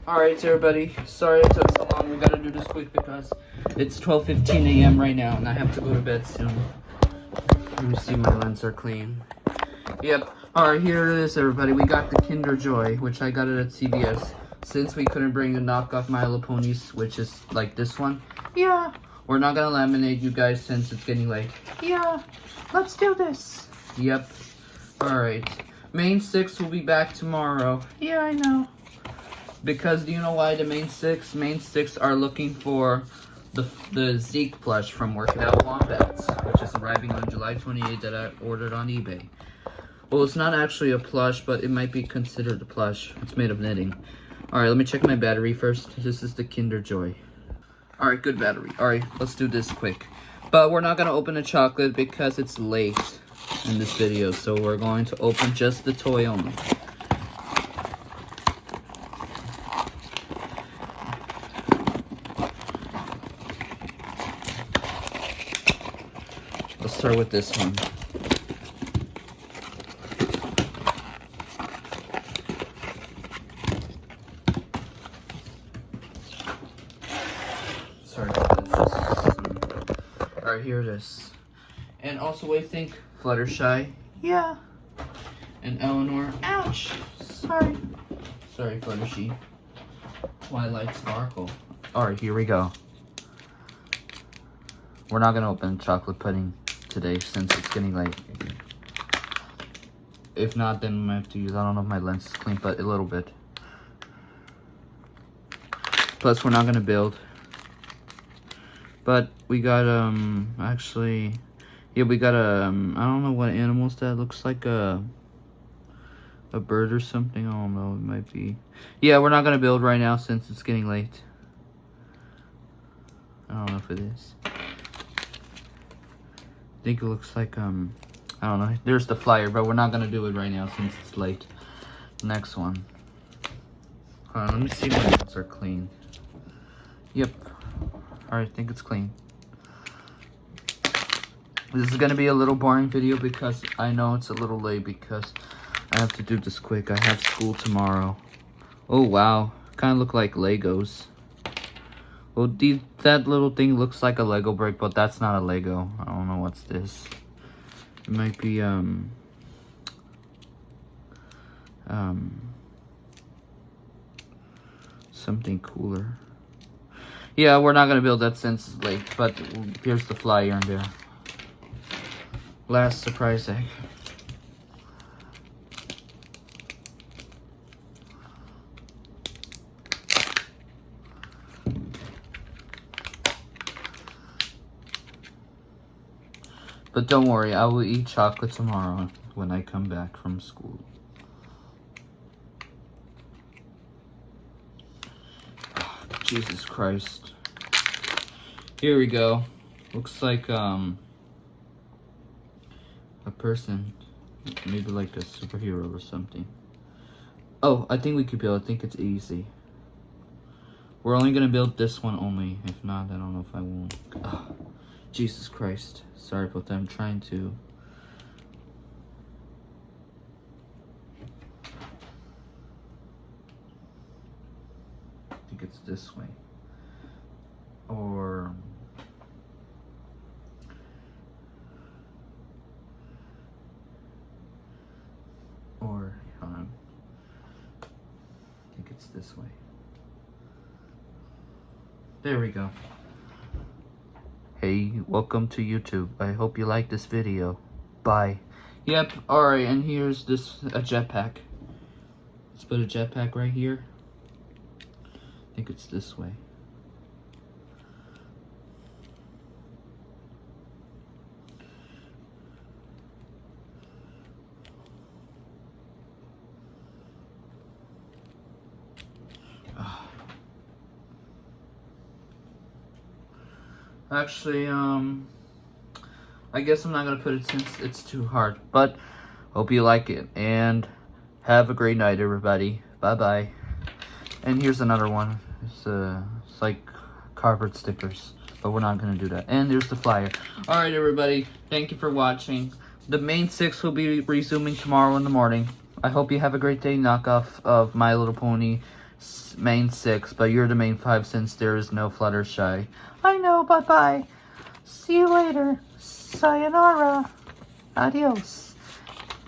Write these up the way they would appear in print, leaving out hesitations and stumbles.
Alright, everybody. Sorry it took so long. We gotta do this quick because it's 12:15 a.m. right now and I have to go to bed soon. Let me see, my lenses are clean. Yep. Alright, here it is, everybody. We got the Kinder Joy, which I got it at CVS. Since we couldn't bring the knockoff My Little Ponies, which is like this one. Yeah. We're not gonna laminate, you guys, since it's getting late. Yeah. Let's do this. Yep. Alright. Main 6 will be back tomorrow. Yeah, I know. Because do you know why the main six? Main 6 are looking for the Zeke plush from Work It Out Wombats, which is arriving on July 28th that I ordered on eBay. Well, it's not actually a plush, but it might be considered a plush. It's made of knitting. Alright, let me check my battery first. This is the Kinder Joy. Alright, good battery. Alright, let's do this quick. But we're not going to open the chocolate because it's late in this video. So we're going to open just the toy only. Let's start with this one. Sorry about this. Alright, here it is. And also, what do you think? Fluttershy? Yeah. And Elinor? Ouch! Sorry. Sorry, Fluttershy. Twilight Sparkle. Alright, here we go. We're not gonna open chocolate pudding today since it's getting late. If not, then we might have to use, I don't know if my lens is clean, but a little bit. Plus, we're not gonna build. But we got, actually, yeah, we got a, I don't know what animals that looks like, a bird or something. I don't know, it might be. Yeah, we're not gonna build right now since it's getting late. I don't know if it is. I think it looks like, I don't know. There's the flyer, but we're not going to do it right now since it's late. Next one. Hold on, let me see if my hands are clean. Yep. Alright, I think it's clean. This is going to be a little boring video because I know it's a little late because I have to do this quick. I have school tomorrow. Oh, wow. Kind of look like Legos. Well, that little thing looks like a Lego brick, but that's not a Lego. I don't know what's this. It might be, something cooler. Yeah, we're not gonna build that since it's late, but here's the flyer in there. Last surprise egg. But don't worry, I will eat chocolate tomorrow when I come back from school. Oh, Jesus Christ. Here we go. Looks like a person. Maybe like a superhero or something. Oh, I think we could build. I think it's easy. We're only gonna build this one only. If not, I don't know if I won't. Oh. Jesus Christ. Sorry about that. I'm trying to. I think it's this way. Or. Hold on. I think it's this way. There we go. Hey, welcome to YouTube. I hope you like this video. Bye. Yep, alright, and here's a jetpack. Let's put a jetpack right here. I think it's this way. Actually, I guess I'm not gonna put it since it's too hard, but hope you like it, and have a great night, everybody. Bye-bye. And here's another one. It's like cardboard stickers, but we're not gonna do that. And there's the flyer. Alright, everybody, thank you for watching. The main 6 will be resuming tomorrow in the morning. I hope you have a great day, knockoff of My Little Pony main 6, but you're the main 5 since there is no Fluttershy. I know, bye-bye. See you later. Sayonara. Adios.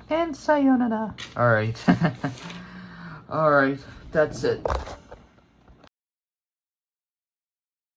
And sayonara. Alright. Alright, that's it.